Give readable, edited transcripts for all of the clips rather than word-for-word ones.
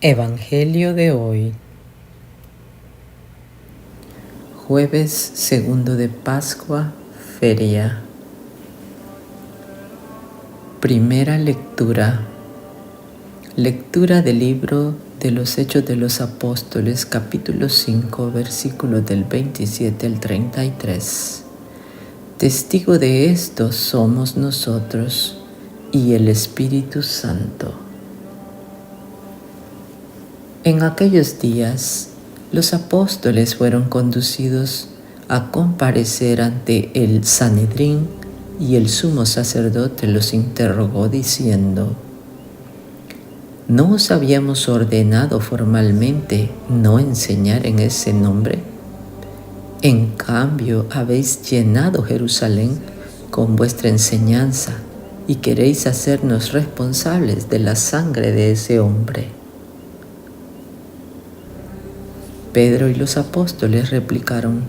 Evangelio de hoy, jueves segundo de Pascua, feria. Primera lectura. Lectura del libro de los Hechos de los Apóstoles, capítulo 5, versículos del 27 al 33. Testigo de esto somos nosotros y el Espíritu Santo. En aquellos días, los apóstoles fueron conducidos a comparecer ante el Sanedrín y el sumo sacerdote los interrogó diciendo: ¿No os habíamos ordenado formalmente no enseñar en ese nombre? En cambio, habéis llenado Jerusalén con vuestra enseñanza y queréis hacernos responsables de la sangre de ese hombre. Pedro y los apóstoles replicaron: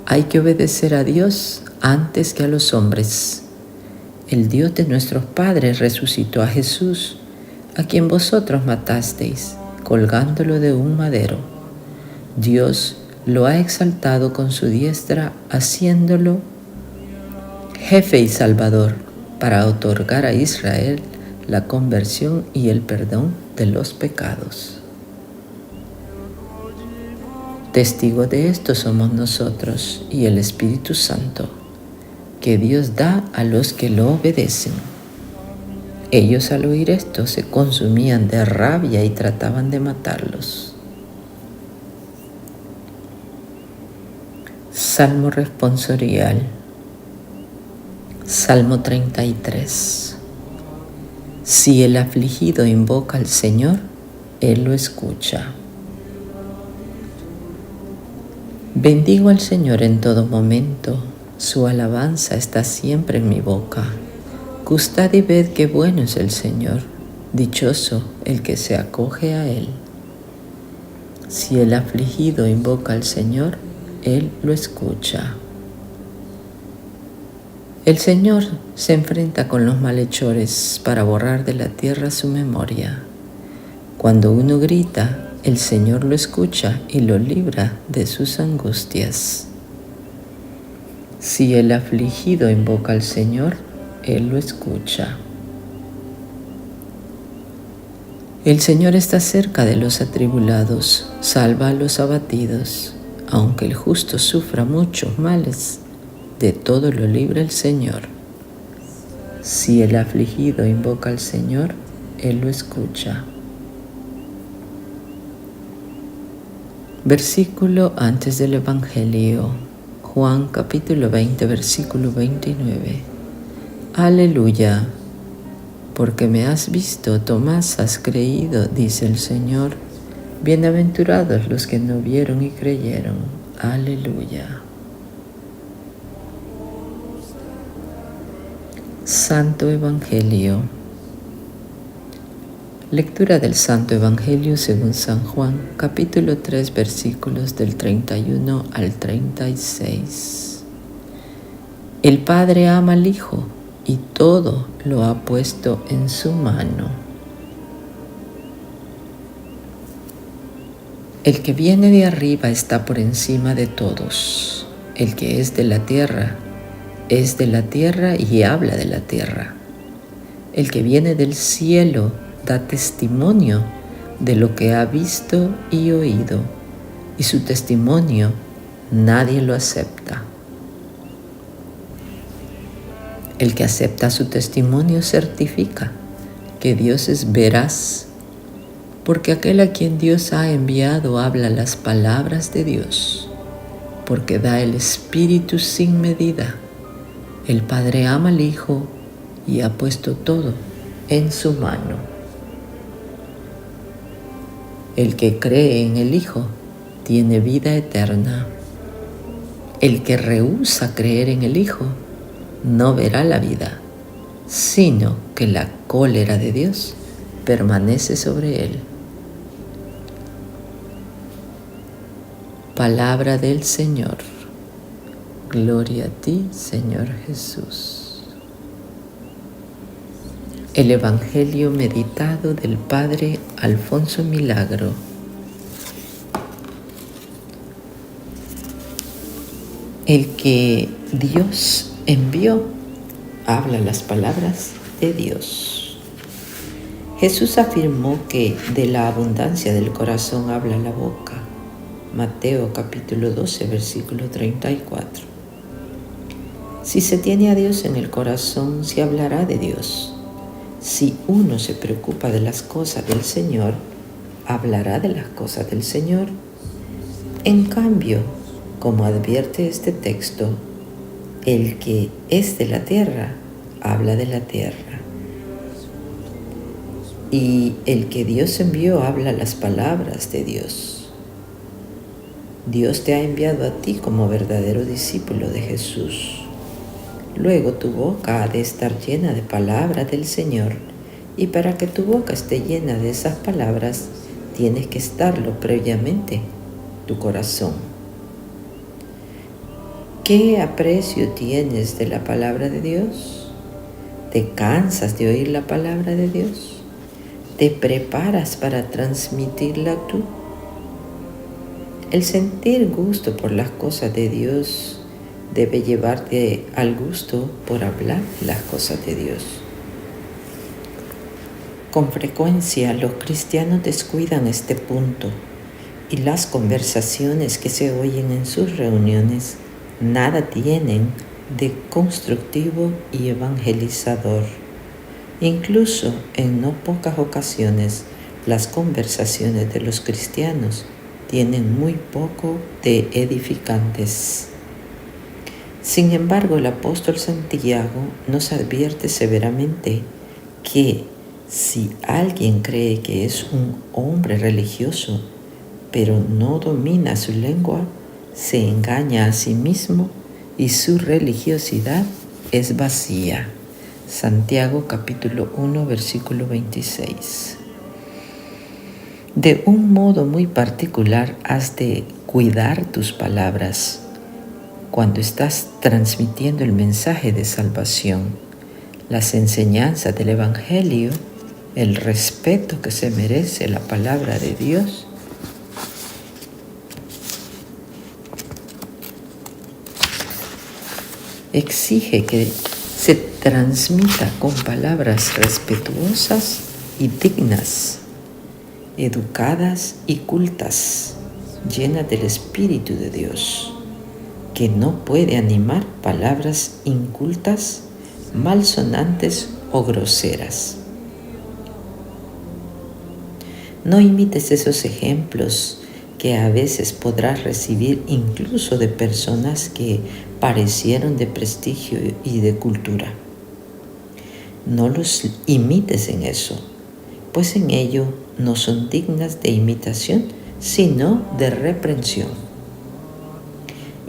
hay que obedecer a Dios antes que a los hombres. El Dios de nuestros padres resucitó a Jesús, a quien vosotros matasteis, colgándolo de un madero. Dios lo ha exaltado con su diestra, haciéndolo jefe y salvador, para otorgar a Israel la conversión y el perdón de los pecados. Testigo de esto somos nosotros y el Espíritu Santo, que Dios da a los que lo obedecen. Ellos al oír esto se consumían de rabia y trataban de matarlos. Salmo responsorial. Salmo 33. Si el afligido invoca al Señor, Él lo escucha. Bendigo al Señor en todo momento, su alabanza está siempre en mi boca. Gustad y ved qué bueno es el Señor, dichoso el que se acoge a Él. Si el afligido invoca al Señor, Él lo escucha. El Señor se enfrenta con los malhechores para borrar de la tierra su memoria. Cuando uno grita, el Señor lo escucha y lo libra de sus angustias. Si el afligido invoca al Señor, Él lo escucha. El Señor está cerca de los atribulados, salva a los abatidos. Aunque el justo sufra muchos males, de todo lo libra el Señor. Si el afligido invoca al Señor, Él lo escucha. Versículo antes del Evangelio, Juan capítulo 20, versículo 29. Aleluya, porque me has visto, Tomás, has creído, dice el Señor. Bienaventurados los que no vieron y creyeron. Aleluya. Santo Evangelio. Lectura del Santo Evangelio según San Juan, capítulo 3, versículos del 31 al 36. El Padre ama al Hijo y todo lo ha puesto en su mano. El que viene de arriba está por encima de todos. El que es de la tierra y habla de la tierra. El que viene del cielo da testimonio de lo que ha visto y oído, y su testimonio nadie lo acepta. El que acepta su testimonio certifica que Dios es veraz, porque aquel a quien Dios ha enviado habla las palabras de Dios, porque da el Espíritu sin medida. El Padre ama al Hijo y ha puesto todo en su mano. El que cree en el Hijo tiene vida eterna. El que rehúsa creer en el Hijo no verá la vida, sino que la cólera de Dios permanece sobre él. Palabra del Señor. Gloria a ti, Señor Jesús. El Evangelio meditado del Padre Alfonso Milagro. El que Dios envió habla las palabras de Dios. Jesús afirmó que de la abundancia del corazón habla la boca. Mateo capítulo 12, versículo 34. Si se tiene a Dios en el corazón, se hablará de Dios. Si uno se preocupa de las cosas del Señor, hablará de las cosas del Señor. En cambio, como advierte este texto, el que es de la tierra, habla de la tierra. Y el que Dios envió habla las palabras de Dios. Dios te ha enviado a ti como verdadero discípulo de Jesús. Luego tu boca ha de estar llena de palabras del Señor, y para que tu boca esté llena de esas palabras, tienes que estarlo previamente, tu corazón. ¿Qué aprecio tienes de la palabra de Dios? ¿Te cansas de oír la palabra de Dios? ¿Te preparas para transmitirla tú? El sentir gusto por las cosas de Dios debe llevarte al gusto por hablar las cosas de Dios. Con frecuencia los cristianos descuidan este punto y las conversaciones que se oyen en sus reuniones nada tienen de constructivo y evangelizador. Incluso en no pocas ocasiones las conversaciones de los cristianos tienen muy poco de edificantes. Sin embargo, el apóstol Santiago nos advierte severamente que si alguien cree que es un hombre religioso, pero no domina su lengua, se engaña a sí mismo y su religiosidad es vacía. Santiago capítulo 1, versículo 26. De un modo muy particular has de cuidar tus palabras cuando estás transmitiendo el mensaje de salvación, las enseñanzas del Evangelio, el respeto que se merece la palabra de Dios. Exige que se transmita con palabras respetuosas y dignas, educadas y cultas, llenas del Espíritu de Dios, que no puede animar palabras incultas, malsonantes o groseras. No imites esos ejemplos que a veces podrás recibir incluso de personas que parecieron de prestigio y de cultura. No los imites en eso, pues en ello no son dignas de imitación, sino de reprensión.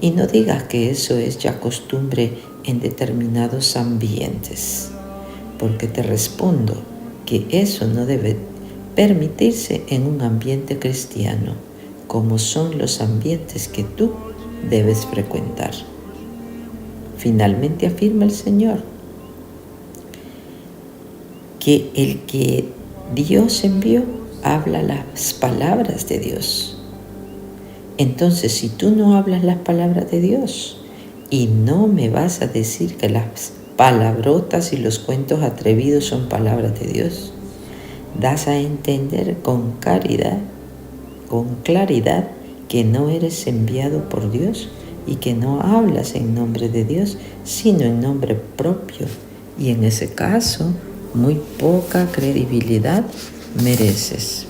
Y no digas que eso es ya costumbre en determinados ambientes, porque te respondo que eso no debe permitirse en un ambiente cristiano, como son los ambientes que tú debes frecuentar. Finalmente afirma el Señor que el que Dios envió habla las palabras de Dios. Entonces, si tú no hablas las palabras de Dios y no me vas a decir que las palabrotas y los cuentos atrevidos son palabras de Dios, das a entender con claridad que no eres enviado por Dios y que no hablas en nombre de Dios, sino en nombre propio. Y en ese caso, muy poca credibilidad mereces.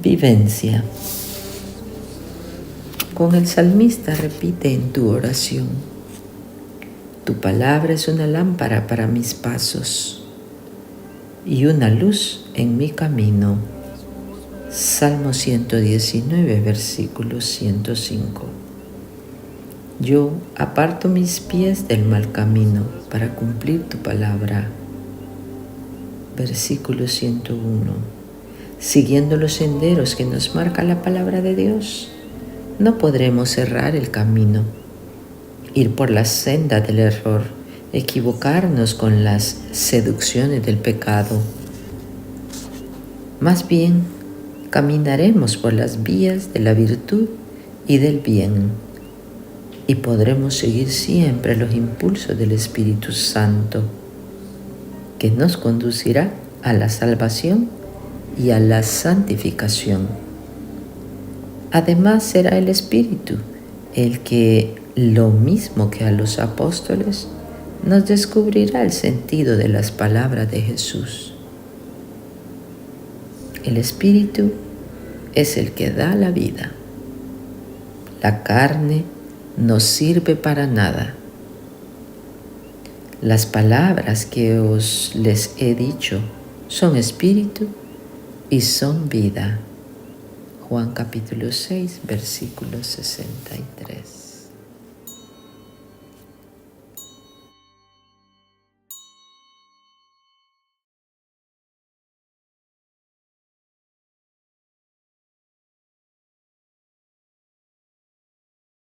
Vivencia. Con el salmista repite en tu oración: tu palabra es una lámpara para mis pasos y una luz en mi camino. Salmo 119, versículo 105. Yo aparto mis pies del mal camino para cumplir tu palabra. Versículo 101. Siguiendo los senderos que nos marca la palabra de Dios, no podremos errar el camino, ir por la senda del error equivocarnos con las seducciones del pecado. Más bien, caminaremos por las vías de la virtud y del bien, y podremos seguir siempre los impulsos del Espíritu Santo, que nos conducirá a la salvación y a la santificación. Además, será el Espíritu el que, lo mismo que a los apóstoles, nos descubrirá el sentido de las palabras de Jesús. El Espíritu es el que da la vida. La carne no sirve para nada. Las palabras que os les he dicho son espíritu y son vida. Juan capítulo 6, versículo 63.